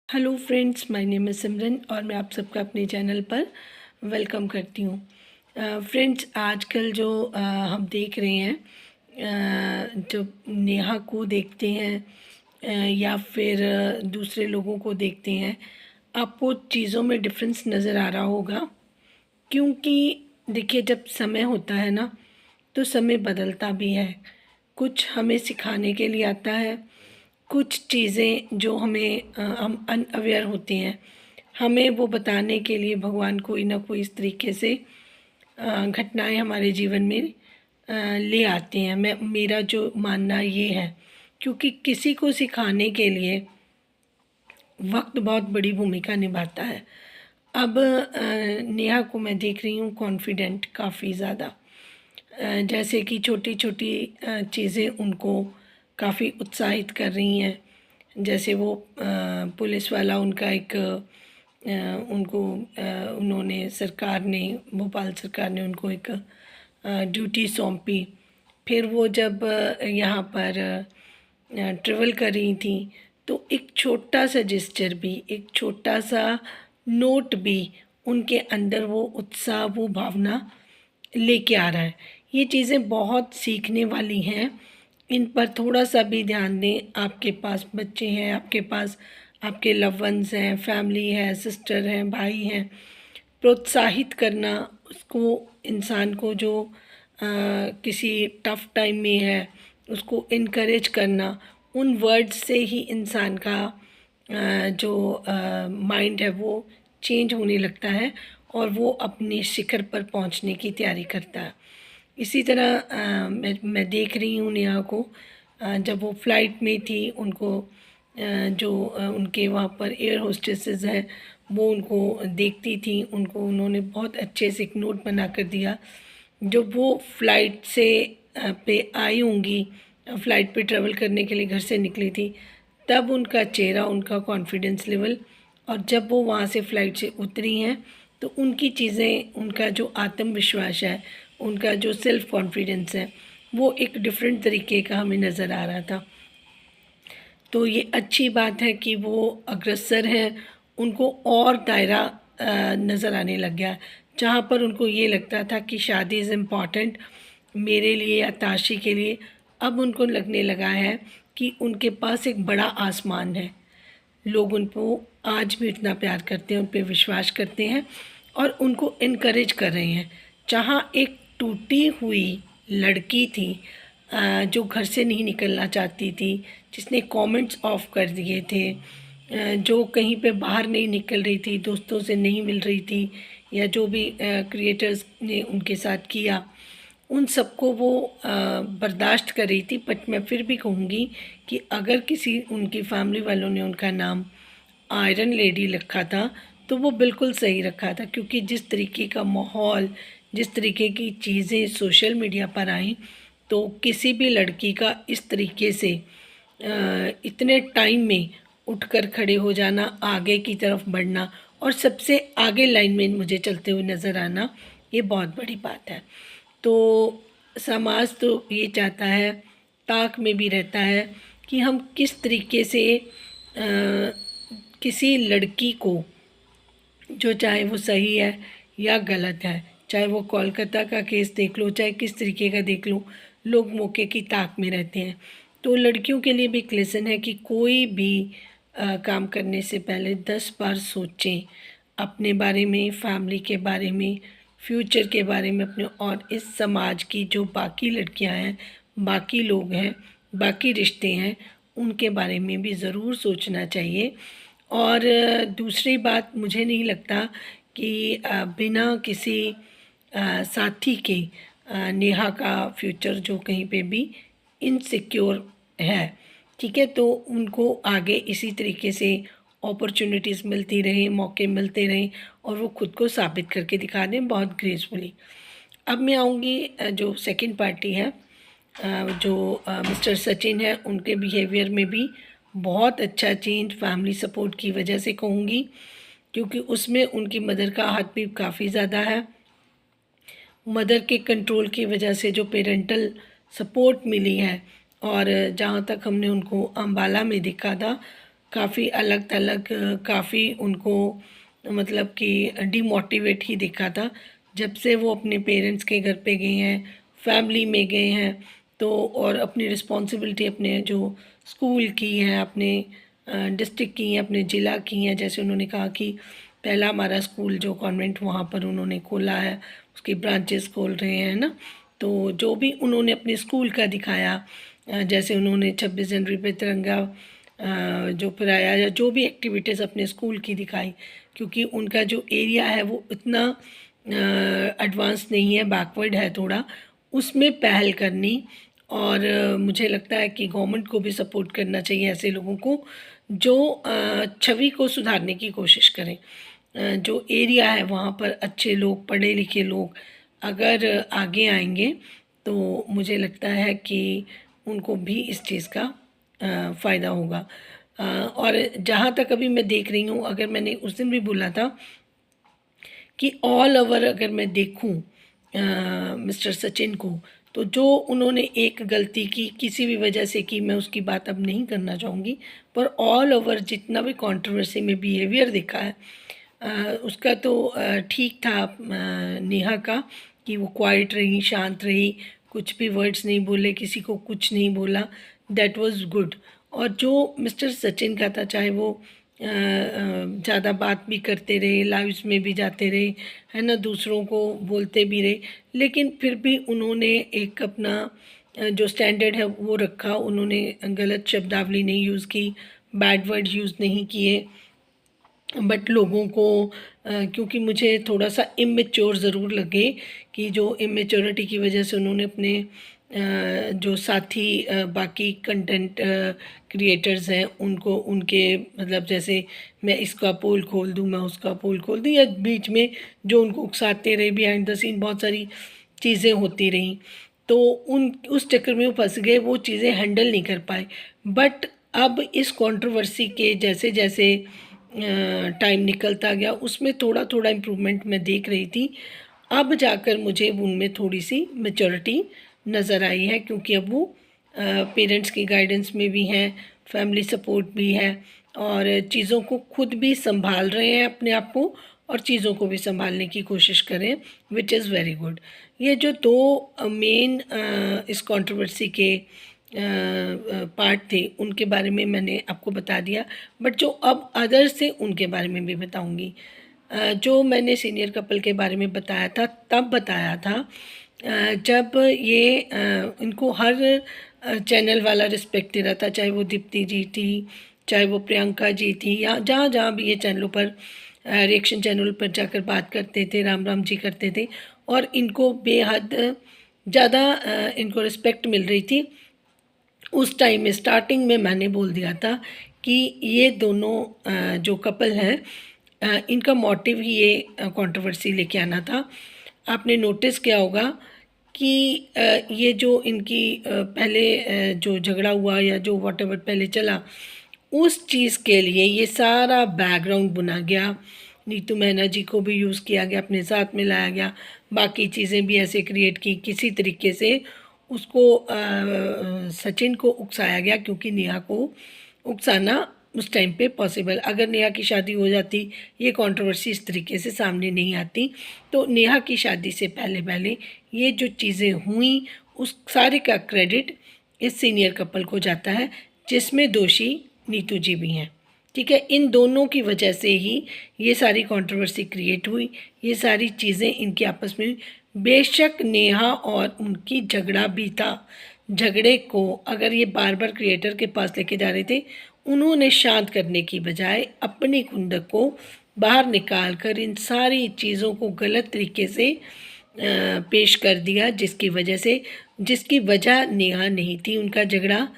Hello friends, my name है सिमरन और मैं आप सबका अपने चैनल पर वेलकम करती हूँ। फ्रेंड्स, आजकल जो हम देख रहे हैं, जो नेहा को देखते हैं या फिर दूसरे लोगों को देखते हैं, आपको चीज़ों में डिफरेंस नज़र आ रहा होगा। क्योंकि देखिए, जब समय होता है ना, तो समय बदलता भी है। कुछ हमें सिखाने के लिए आता है, कुछ चीज़ें जो हम अनअवेयर होते हैं, हमें वो बताने के लिए भगवान कोई ना कोई इस तरीके से घटनाएं हमारे जीवन में ले आते हैं। मेरा जो मानना ये है, क्योंकि किसी को सिखाने के लिए वक्त बहुत बड़ी भूमिका निभाता है। अब नेहा को मैं देख रही हूँ कॉन्फिडेंट काफ़ी ज़्यादा, जैसे कि छोटी छोटी चीज़ें उनको काफ़ी उत्साहित कर रही हैं। जैसे वो पुलिस वाला उनका एक उनको उन्होंने सरकार ने भोपाल सरकार ने उनको एक ड्यूटी सौंपी। फिर वो जब यहाँ पर ट्रेवल कर रही थी, तो एक छोटा सा जेस्चर भी, एक छोटा सा नोट भी उनके अंदर वो उत्साह, वो भावना लेके आ रहा है। ये चीज़ें बहुत सीखने वाली हैं। इन पर थोड़ा सा भी ध्यान दें। आपके पास बच्चे हैं, आपके पास आपके लव वंस हैं, फैमिली है, सिस्टर हैं, भाई हैं, प्रोत्साहित करना उसको, इंसान को जो किसी टफ टाइम में है, उसको इनकरेज करना, उन वर्ड्स से ही इंसान का जो माइंड है वो चेंज होने लगता है और वो अपने शिखर पर पहुंचने की तैयारी करता है। इसी तरह मैं देख रही हूँ नेहा को, जब वो फ्लाइट में थी, उनको जो उनके वहाँ पर एयर होस्टेसेस हैं, वो उनको देखती थी, उनको उन्होंने बहुत अच्छे से एक नोट बना कर दिया। जब वो फ्लाइट से पे आई होंगी, फ़्लाइट पे ट्रैवल करने के लिए घर से निकली थी, तब उनका चेहरा, उनका कॉन्फिडेंस लेवल, और जब वो वहाँ से फ़्लाइट से उतरी हैं, तो उनकी चीज़ें, उनका जो आत्मविश्वास है, उनका जो सेल्फ़ कॉन्फिडेंस है, वो एक डिफरेंट तरीके का हमें नज़र आ रहा था। तो ये अच्छी बात है कि वो अग्रसर हैं, उनको और दायरा नज़र आने लग गया। जहाँ पर उनको ये लगता था कि शादी इज़ इम्पॉर्टेंट मेरे लिए या ताशी के लिए, अब उनको लगने लगा है कि उनके पास एक बड़ा आसमान है। लोग उनको आज भी इतना प्यार करते हैं, उन पे विश्वास करते हैं और उनको इनकरेज कर रहे हैं। जहाँ एक टूटी हुई लड़की थी, जो घर से नहीं निकलना चाहती थी, जिसने कमेंट्स ऑफ कर दिए थे, जो कहीं पे बाहर नहीं निकल रही थी, दोस्तों से नहीं मिल रही थी, या जो भी क्रिएटर्स ने उनके साथ किया, उन सबको वो बर्दाश्त कर रही थी। बट मैं फिर भी कहूँगी कि अगर किसी उनकी फैमिली वालों ने उनका नाम आयरन लेडी रखा था, तो वो बिल्कुल सही रखा था, क्योंकि जिस तरीके का माहौल, जिस तरीके की चीज़ें सोशल मीडिया पर आईं, तो किसी भी लड़की का इस तरीके से इतने टाइम में उठकर खड़े हो जाना, आगे की तरफ बढ़ना और सबसे आगे लाइन में मुझे चलते हुए नज़र आना, ये बहुत बड़ी बात है। तो समाज तो ये चाहता है, ताक में भी रहता है कि हम किस तरीके से किसी लड़की को, जो चाहे वो सही है या गलत है, चाहे वो कोलकाता का केस देख लो, चाहे किस तरीके का देख लो, लोग मौके की ताक में रहते हैं। तो लड़कियों के लिए भी एक लेसन है कि कोई भी काम करने से पहले 10 बार सोचें, अपने बारे में, फैमिली के बारे में, फ्यूचर के बारे में अपने, और इस समाज की जो बाकी लड़कियां हैं, बाकी लोग हैं, बाकी रिश्ते हैं, उनके बारे में भी ज़रूर सोचना चाहिए। और दूसरी बात, मुझे नहीं लगता कि बिना किसी साथी के नेहा का फ्यूचर जो कहीं पे भी इनसिक्योर है। ठीक है, तो उनको आगे इसी तरीके से अपॉर्चुनिटीज़ मिलती रहें, मौके मिलते रहें और वो खुद को साबित करके दिखा दें बहुत ग्रेसफुली। अब मैं आऊँगी जो सेकंड पार्टी है, जो मिस्टर सचिन है, उनके बिहेवियर में भी बहुत अच्छा चेंज फैमिली सपोर्ट की वजह से कहूँगी, क्योंकि उसमें उनकी मदर का हाथ भी काफ़ी ज़्यादा है। मदर के कंट्रोल की वजह से जो पेरेंटल सपोर्ट मिली है, और जहाँ तक हमने उनको अम्बाला में देखा था, काफ़ी अलग थलग, काफ़ी उनको मतलब कि डिमोटिवेट ही दिखा था। जब से वो अपने पेरेंट्स के घर पे गए हैं, फैमिली में गए हैं, तो और अपनी रिस्पॉन्सिबिलिटी अपने जो स्कूल की है, अपने डिस्ट्रिक्ट की हैं, अपने ज़िला की हैं। जैसे उन्होंने कहा कि पहला हमारा स्कूल जो कॉन्वेंट वहाँ पर उन्होंने खोला है, उसकी ब्रांचेस खोल रहे हैं ना। तो जो भी उन्होंने अपने स्कूल का दिखाया, जैसे उन्होंने 26 जनवरी पे तिरंगा जो फहराया, या जो भी एक्टिविटीज़ अपने स्कूल की दिखाई, क्योंकि उनका जो एरिया है वो इतना एडवांस नहीं है, बैकवर्ड है थोड़ा, उसमें पहल करनी। और मुझे लगता है कि गवर्नमेंट को भी सपोर्ट करना चाहिए ऐसे लोगों को जो छवि को सुधारने की कोशिश करें। जो एरिया है वहाँ पर अच्छे लोग, पढ़े लिखे लोग अगर आगे आएंगे तो मुझे लगता है कि उनको भी इस चीज़ का फ़ायदा होगा। और जहाँ तक अभी मैं देख रही हूँ, अगर मैंने उस दिन भी बोला था कि ऑल ओवर अगर मैं देखूं मिस्टर सचिन को, तो जो उन्होंने एक गलती की किसी भी वजह से की, मैं उसकी बात अब नहीं करना चाहूँगी, पर ऑल ओवर जितना भी कंट्रोवर्सी में बिहेवियर दिखा है उसका तो ठीक था। नेहा का कि वो क्वाइट रही, शांत रही, कुछ भी वर्ड्स नहीं बोले, किसी को कुछ नहीं बोला, दैट वाज गुड। और जो मिस्टर सचिन का था, चाहे वो ज़्यादा बात भी करते रहे, लाइव्स में भी जाते रहे, है ना, दूसरों को बोलते भी रहे, लेकिन फिर भी उन्होंने एक अपना जो स्टैंडर्ड है वो रखा। उन्होंने गलत शब्दावली नहीं यूज़ की, बैड वर्ड यूज़ नहीं किए, बट लोगों को क्योंकि मुझे थोड़ा सा इमेच्योर ज़रूर लगे कि जो इमेच्योरिटी की वजह से उन्होंने अपने जो साथी बाकी कंटेंट क्रिएटर्स हैं उनको, उनके मतलब जैसे मैं इसका पोल खोल दूँ, मैं उसका पोल खोल दूँ, या बीच में जो उनको उकसाते रहे, बिहाइंड द सीन बहुत सारी चीज़ें होती रहीं, तो उन उस चक्कर में वो फंस गए, वो चीज़ें हैंडल नहीं कर पाए। बट अब इस कंट्रोवर्सी के जैसे जैसे टाइम निकलता गया, उसमें थोड़ा थोड़ा इम्प्रूवमेंट मैं देख रही थी। अब जाकर मुझे उनमें थोड़ी सी मैच्योरिटी नज़र आई है, क्योंकि अब वो पेरेंट्स की गाइडेंस में भी हैं, फैमिली सपोर्ट भी है, और चीज़ों को खुद भी संभाल रहे हैं अपने आप को, और चीज़ों को भी संभालने की कोशिश करें, विच इज़ वेरी गुड। ये जो दो मेन इस कंट्रोवर्सी के पार्ट थे उनके बारे में मैंने आपको बता दिया, बट जो अब अदर्स थे उनके बारे में भी बताऊंगी। जो मैंने सीनियर कपल के बारे में बताया था, तब बताया था जब ये इनको हर चैनल वाला रिस्पेक्ट दे रहा था, चाहे वो दीप्ति जी थी, चाहे वो प्रियंका जी थी, या जहाँ जहाँ भी ये चैनलों पर रिएक्शन चैनल पर जाकर बात करते थे, राम राम जी करते थे, और इनको बेहद ज़्यादा इनको रिस्पेक्ट मिल रही थी। उस टाइम में स्टार्टिंग में मैंने बोल दिया था कि ये दोनों जो कपल हैं इनका मोटिव ही ये कंट्रोवर्सी लेके आना था। आपने नोटिस किया होगा कि ये जो इनकी पहले जो झगड़ा हुआ या जो व्हाटएवर पहले चला, उस चीज़ के लिए ये सारा बैकग्राउंड बुना गया, नीतू मैना जी को भी यूज़ किया गया, अपने साथ में लाया गया, बाकी चीज़ें भी ऐसे क्रिएट की, किसी तरीके से उसको सचिन को उकसाया गया, क्योंकि नेहा को उकसाना उस टाइम पे पॉसिबल, अगर नेहा की शादी हो जाती, ये कंट्रोवर्सी इस तरीके से सामने नहीं आती। तो नेहा की शादी से पहले पहले ये जो चीज़ें हुई, उस सारे का क्रेडिट इस सीनियर कपल को जाता है, जिसमें दोषी नीतू जी भी हैं। ठीक है, इन दोनों की वजह से ही ये सारी कंट्रोवर्सी क्रिएट हुई, ये सारी चीज़ें इनके आपस में। बेशक नेहा और उनकी झगड़ा भी था, झगड़े को अगर ये बार बार क्रिएटर के पास लेके जा रहे थे, उन्होंने शांत करने की बजाय अपनी खुंदक को बाहर निकाल कर इन सारी चीज़ों को गलत तरीके से पेश कर दिया, जिसकी वजह नेहा नहीं थी। उनका झगड़ा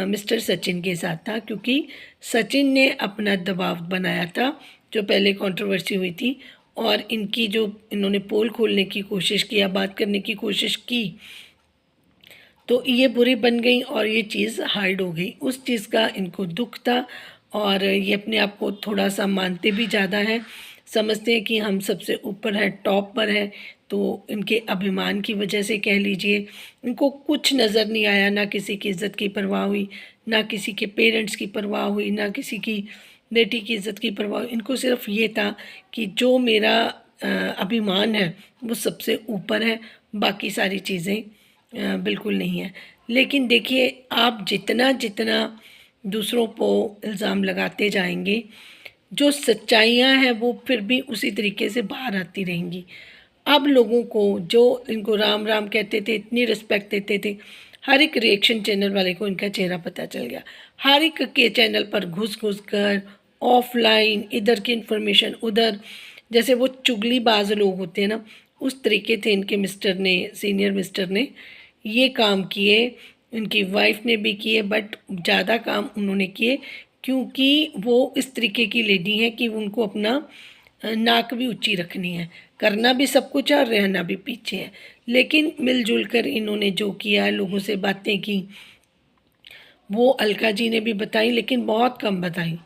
मिस्टर सचिन के साथ था, क्योंकि सचिन ने अपना दबाव बनाया था जो पहले कंट्रोवर्सी हुई थी, और इनकी जो इन्होंने पोल खोलने की कोशिश की या बात करने की कोशिश की, तो ये बुरी बन गई और ये चीज़ हाइड हो गई। उस चीज़ का इनको दुख था, और ये अपने आप को थोड़ा सा मानते भी ज़्यादा हैं, समझते हैं कि हम सबसे ऊपर हैं, टॉप पर हैं। तो इनके अभिमान की वजह से कह लीजिए, इनको कुछ नज़र नहीं आया, ना किसी की इज़्ज़त की परवाह हुई, ना किसी के पेरेंट्स की परवाह हुई, ना किसी की बेटी की इज़्ज़त की परवाह। इनको सिर्फ ये था कि जो मेरा अभिमान है वो सबसे ऊपर है, बाकी सारी चीज़ें बिल्कुल नहीं है। लेकिन देखिए, आप जितना जितना दूसरों को इल्ज़ाम लगाते जाएंगे, जो सच्चाइयाँ हैं वो फिर भी उसी तरीके से बाहर आती रहेंगी। अब लोगों को जो इनको राम राम कहते थे, इतनी रिस्पेक्ट देते थे, हर एक रिएक्शन चैनल वाले को इनका चेहरा पता चल गया। हर एक के चैनल पर घुस घुस कर ऑफलाइन इधर की इन्फॉर्मेशन उधर, जैसे वो चुगलीबाज लोग होते हैं ना, उस तरीके थे इनके मिस्टर ने, सीनियर मिस्टर ने ये काम किए। इनकी वाइफ ने भी किए, बट ज़्यादा काम उन्होंने किए क्योंकि वो इस तरीके की लेडी हैं कि उनको अपना नाक भी ऊंची रखनी है, करना भी सब कुछ है और रहना भी पीछे है। लेकिन मिलजुल कर इन्होंने जो किया, लोगों से बातें की, वो अलका जी ने भी बताई लेकिन बहुत कम बताई।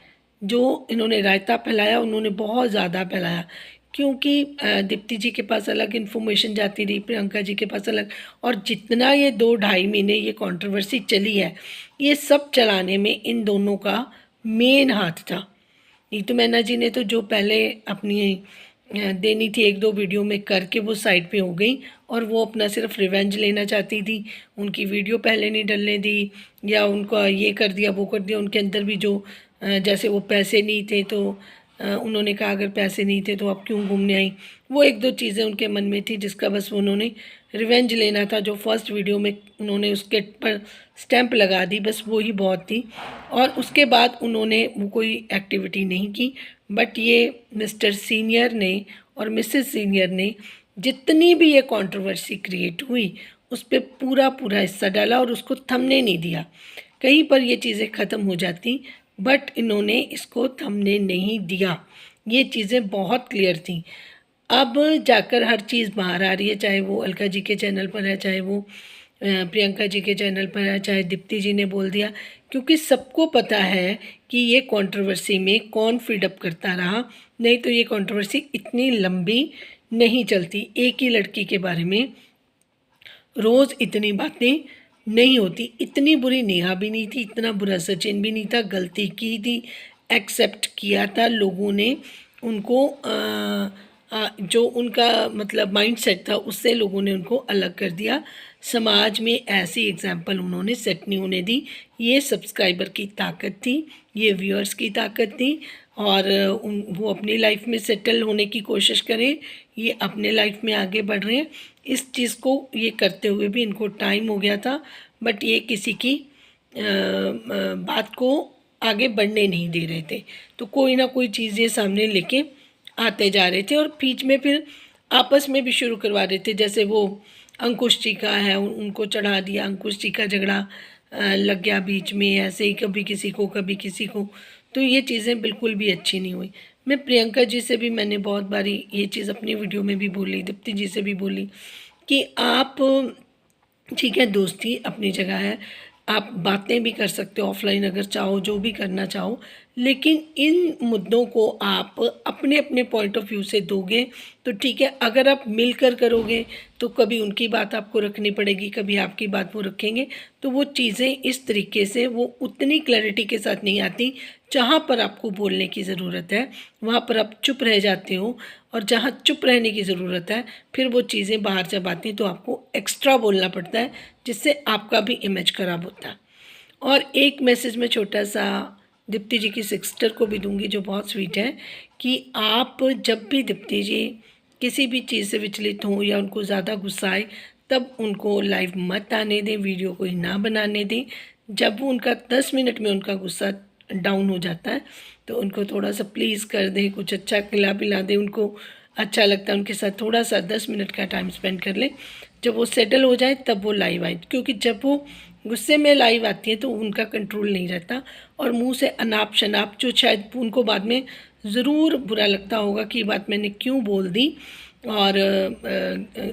जो इन्होंने रायता फैलाया उन्होंने बहुत ज़्यादा फैलाया, क्योंकि दीप्ति जी के पास अलग इन्फॉर्मेशन जाती रही, प्रियंका जी के पास अलग। और जितना ये 2-2.5 महीने ये कंट्रोवर्सी चली है, ये सब चलाने में इन दोनों का मेन हाथ था। नीतू मैना जी ने तो जो पहले अपनी देनी थी 1-2 वीडियो में करके वो साइड पे हो गई, और वो अपना सिर्फ रिवेंज लेना चाहती थी। उनकी वीडियो पहले नहीं डलने दी, या उनका ये कर दिया वो कर दिया। उनके अंदर भी जो जैसे वो पैसे नहीं थे तो उन्होंने कहा अगर पैसे नहीं थे तो आप क्यों घूमने आई। वो 1-2 चीज़ें उनके मन में थी जिसका बस उन्होंने रिवेंज लेना था। जो फर्स्ट वीडियो में उन्होंने उसके पर स्टैंप लगा दी, बस वो ही बहुत थी। और उसके बाद उन्होंने वो कोई एक्टिविटी नहीं की। बट ये मिस्टर सीनियर ने और मिसेस सीनियर ने जितनी भी ये कंट्रोवर्सी क्रिएट हुई उस पर पूरा पूरा हिस्सा डाला और उसको थमने नहीं दिया। कहीं पर ये चीज़ें ख़त्म हो जाती, बट इन्होंने इसको थमने नहीं दिया। ये चीज़ें बहुत क्लियर थी। अब जाकर हर चीज़ बाहर आ रही है, चाहे वो अलका जी के चैनल पर है, चाहे वो प्रियंका जी के चैनल पर है, चाहे दीप्ति जी ने बोल दिया, क्योंकि सबको पता है कि ये कंट्रोवर्सी में कौन फीडअप करता रहा। नहीं तो ये कंट्रोवर्सी इतनी लंबी नहीं चलती। एक ही लड़की के बारे में रोज़ इतनी बातें नहीं होती। इतनी बुरी नेहा भी नहीं थी, इतना बुरा सचिन भी नहीं था। गलती की थी, एक्सेप्ट किया था लोगों ने उनको। जो उनका मतलब माइंडसेट था उससे लोगों ने उनको अलग कर दिया। समाज में ऐसी एग्जाम्पल उन्होंने सेट नहीं होने दी। ये सब्सक्राइबर की ताकत थी, ये व्यूअर्स की ताकत थी। और वो अपनी लाइफ में सेटल होने की कोशिश करें, ये अपने लाइफ में आगे बढ़ रहे हैं। इस चीज़ को ये करते हुए भी इनको टाइम हो गया था, बट ये किसी की बात को आगे बढ़ने नहीं दे रहे थे। तो कोई ना कोई चीज़ ये सामने लेके आते जा रहे थे और बीच में फिर आपस में भी शुरू करवा रहे थे। जैसे वो अंकुश जी का है, उनको चढ़ा दिया, अंकुश जी का झगड़ा लग गया बीच में, ऐसे ही कभी किसी को कभी किसी को। तो ये चीज़ें बिल्कुल भी अच्छी नहीं हुई। मैं प्रियंका जी से भी मैंने बहुत बारी ये चीज़ अपनी वीडियो में भी बोली, दीप्ति जी से भी बोली कि आप ठीक है, दोस्ती अपनी जगह है, आप बातें भी कर सकते हो ऑफलाइन अगर चाहो, जो भी करना चाहो, लेकिन इन मुद्दों को आप अपने अपने पॉइंट ऑफ व्यू से दोगे तो ठीक है। अगर आप मिलकर करोगे तो कभी उनकी बात आपको रखनी पड़ेगी, कभी आपकी बात वो रखेंगे, तो वो चीज़ें इस तरीके से वो उतनी क्लैरिटी के साथ नहीं आती। जहाँ पर आपको बोलने की ज़रूरत है वहाँ पर आप चुप रह जाते हो, और जहाँ चुप रहने की ज़रूरत है फिर वो चीज़ें बाहर जब आती हैं तो आपको एक्स्ट्रा बोलना पड़ता है, जिससे आपका भी इमेज ख़राब होता है। और एक मैसेज में छोटा सा दीप्ति जी की सिस्टर को भी दूंगी जो बहुत स्वीट है, कि आप जब भी दीप्ति जी किसी भी चीज़ से विचलित हों या उनको ज़्यादा गुस्सा आए तब उनको लाइव मत आने दें, वीडियो को ही ना बनाने दें। जब वो उनका 10 मिनट में उनका गुस्सा डाउन हो जाता है तो उनको थोड़ा सा प्लीज़ कर दें, कुछ अच्छा खिला पिला दें, उनको अच्छा लगता है उनके साथ थोड़ा सा 10 मिनट का टाइम स्पेंड कर लें। जब वो सेटल हो जाए तब वो लाइव आए, क्योंकि जब वो गुस्से में लाइव आती है तो उनका कंट्रोल नहीं रहता और मुंह से अनाप शनाप, जो शायद उनको बाद में ज़रूर बुरा लगता होगा कि ये बात मैंने क्यों बोल दी, और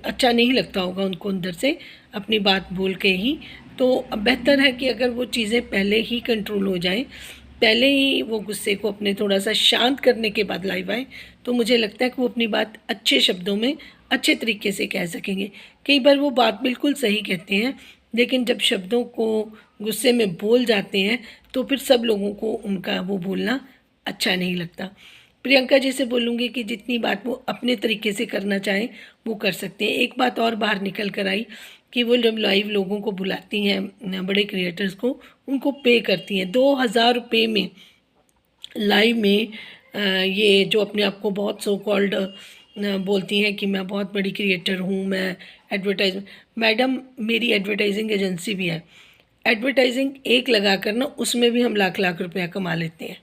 अच्छा नहीं लगता होगा उनको अंदर से अपनी बात बोल के ही। तो बेहतर है कि अगर वो चीज़ें पहले ही कंट्रोल हो जाएं, पहले ही वो गुस्से को अपने थोड़ा सा शांत करने के बाद लाइव आए, तो मुझे लगता है कि वो अपनी बात अच्छे शब्दों में अच्छे तरीके से कह सकेंगे। कई बार वो बात बिल्कुल सही कहते हैं लेकिन जब शब्दों को गुस्से में बोल जाते हैं तो फिर सब लोगों को उनका वो बोलना अच्छा नहीं लगता। प्रियंका जी से बोलूँगी कि जितनी बात वो अपने तरीके से करना चाहें वो कर सकते हैं। एक बात और बाहर निकल कर आई कि वो जब लाइव लोगों को बुलाती हैं, बड़े क्रिएटर्स को, उनको पे करती हैं 2000 रुपये में लाइव में। ये जो अपने आप को बहुत सो कॉल्ड बोलती हैं कि मैं बहुत बड़ी क्रिएटर हूँ, मैं एडवर्टाइज, मैडम मेरी एडवर्टाइजिंग एजेंसी भी है। एडवर्टाइजिंग एक लगा कर ना उसमें भी हम लाख लाख रुपया कमा लेते हैं,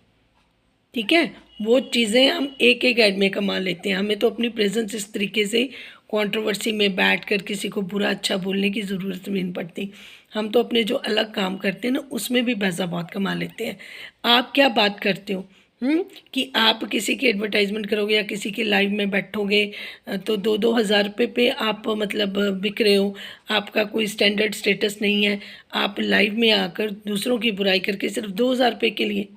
ठीक है। वो चीज़ें हम एक एक ऐड में कमा लेते हैं। हमें तो अपनी प्रेजेंस इस तरीके से कंट्रोवर्सी में बैठ कर किसी को बुरा अच्छा बोलने की ज़रूरत भी नहीं पड़ती। हम तो अपने जो अलग काम करते हैं ना उसमें भी पैसा बहुत कमा लेते हैं। आप क्या बात करते हो कि आप किसी की एडवर्टाइजमेंट करोगे या किसी के लाइव में बैठोगे तो 2-2 हज़ार रुपये पे आप मतलब बिक रहे हो। आपका कोई स्टैंडर्ड स्टेटस नहीं है, आप लाइव में आकर दूसरों की बुराई करके सिर्फ 2,000 रुपये के लिए।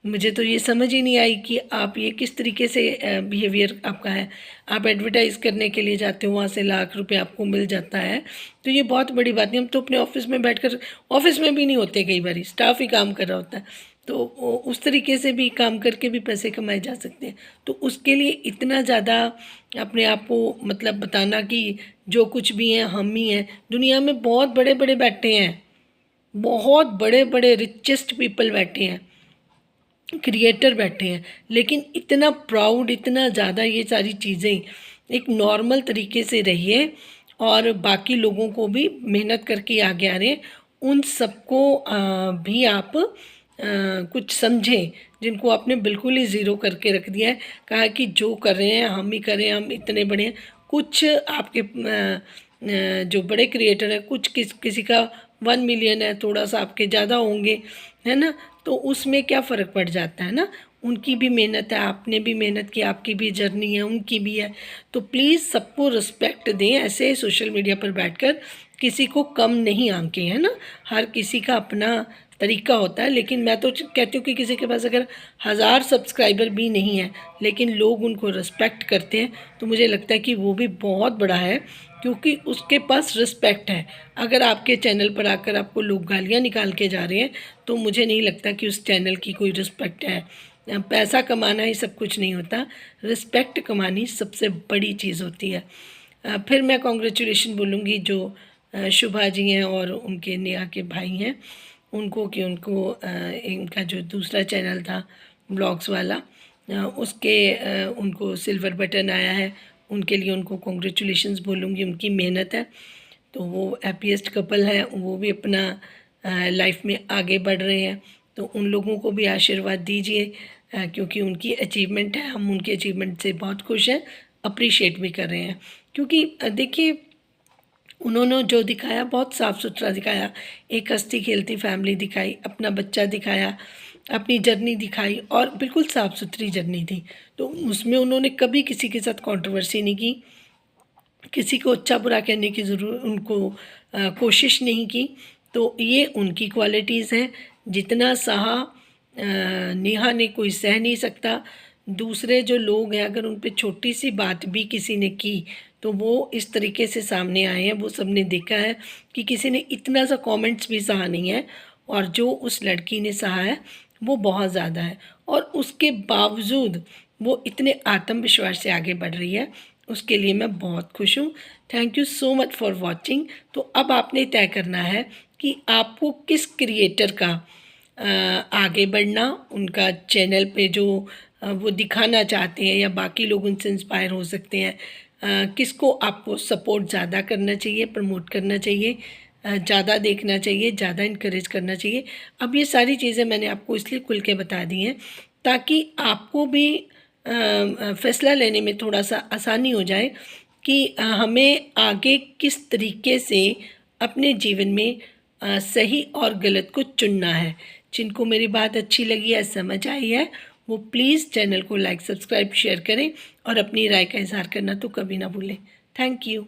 मुझे तो ये समझ ही नहीं आई कि आप ये किस तरीके से बिहेवियर आपका है। आप एडवर्टाइज़ करने के लिए जाते हो, वहाँ से लाख रुपए आपको मिल जाता है, तो ये बहुत बड़ी बात नहीं। हम तो अपने ऑफिस में बैठकर, ऑफिस में भी नहीं होते कई बार, स्टाफ ही काम कर रहा होता है, तो उस तरीके से भी काम करके भी पैसे कमाए जा सकते हैं। तो उसके लिए इतना ज़्यादा अपने आप को मतलब बताना कि जो कुछ भी हैं हम ही हैं। दुनिया में बहुत बड़े बड़े बैठे हैं, बहुत बड़े बड़े रिचेस्ट पीपल बैठे हैं, क्रिएटर बैठे हैं, लेकिन इतना प्राउड, इतना ज़्यादा ये सारी चीज़ें एक नॉर्मल तरीके से रहिए और बाकी लोगों को भी मेहनत करके आगे आ रहे हैं उन सबको भी आप कुछ समझें, जिनको आपने बिल्कुल ही ज़ीरो करके रख दिया है। कहा कि जो कर रहे हैं हम ही करें, हम इतने बड़े हैं। कुछ आपके जो बड़े क्रिएटर हैं, कुछ किसी का 1 मिलियन है, थोड़ा सा आपके ज़्यादा होंगे, है ना, तो उसमें क्या फ़र्क पड़ जाता है ना। उनकी भी मेहनत है, आपने भी मेहनत की, आपकी भी जर्नी है, उनकी भी है। तो प्लीज़ सबको रिस्पेक्ट दें। ऐसे सोशल मीडिया पर बैठकर किसी को कम नहीं आंकें, है ना। हर किसी का अपना तरीका होता है, लेकिन मैं तो कहती हूँ कि किसी के पास अगर 1000 सब्सक्राइबर भी नहीं है लेकिन लोग उनको रिस्पेक्ट करते हैं तो मुझे लगता है कि वो भी बहुत बड़ा है, क्योंकि उसके पास रिस्पेक्ट है। अगर आपके चैनल पर आकर आपको लोग गालियाँ निकाल के जा रहे हैं तो मुझे नहीं लगता कि उस चैनल की कोई रिस्पेक्ट है। पैसा कमाना ही सब कुछ नहीं होता, रिस्पेक्ट कमानी सबसे बड़ी चीज़ होती है। फिर मैं कॉन्ग्रेचुलेशन बोलूँगी जो शुभा जी हैं और उनके नेहा के भाई हैं उनको, कि उनको इनका जो दूसरा चैनल था ब्लॉग्स वाला, उसके उनको सिल्वर बटन आया है। उनके लिए उनको कॉन्ग्रेचुलेशंस बोलूँगी, उनकी मेहनत है। तो वो हैप्पीएस्ट कपल है, वो भी अपना लाइफ में आगे बढ़ रहे हैं, तो उन लोगों को भी आशीर्वाद दीजिए क्योंकि उनकी अचीवमेंट है। हम उनके अचीवमेंट से बहुत खुश हैं, अप्रिशिएट भी कर रहे हैं, क्योंकि देखिए उन्होंने जो दिखाया बहुत साफ़ सुथरा दिखाया। एक हंसती खेलती फैमिली दिखाई, अपना बच्चा दिखाया, अपनी जर्नी दिखाई और बिल्कुल साफ़ सुथरी जर्नी थी। तो उसमें उन्होंने कभी किसी के साथ कंट्रोवर्सी नहीं की, किसी को अच्छा बुरा कहने की उनको कोशिश नहीं की। तो ये उनकी क्वालिटीज़ हैं। जितना सहा नेहा ने कोई सह नहीं सकता। दूसरे जो लोग हैं अगर उन पे छोटी सी बात भी किसी ने की तो वो इस तरीके से सामने आए हैं। वो सब ने देखा है कि किसी ने इतना सा कमेंट्स भी सहा नहीं है, और जो उस लड़की ने सहा है वो बहुत ज़्यादा है, और उसके बावजूद वो इतने आत्मविश्वास से आगे बढ़ रही है। उसके लिए मैं बहुत खुश हूँ। Thank you so much for watching. तो अब आपने तय करना है कि आपको किस क्रिएटर का आगे बढ़ना, उनका चैनल पे जो वो दिखाना चाहते हैं या बाकी लोग उनसे इंस्पायर हो सकते हैं, किसको आपको सपोर्ट ज़्यादा करना चाहिए, प्रमोट करना चाहिए, ज़्यादा देखना चाहिए, ज़्यादा इनकरेज करना चाहिए। अब ये सारी चीज़ें मैंने आपको इसलिए खुल के बता दी हैं ताकि आपको भी फ़ैसला लेने में थोड़ा सा आसानी हो जाए कि हमें आगे किस तरीके से अपने जीवन में सही और गलत को चुनना है। जिनको मेरी बात अच्छी लगी है, समझ आई है, वो प्लीज़ चैनल को लाइक, सब्सक्राइब, शेयर करें और अपनी राय का इज़हार करना तो कभी ना भूलें। Thank you.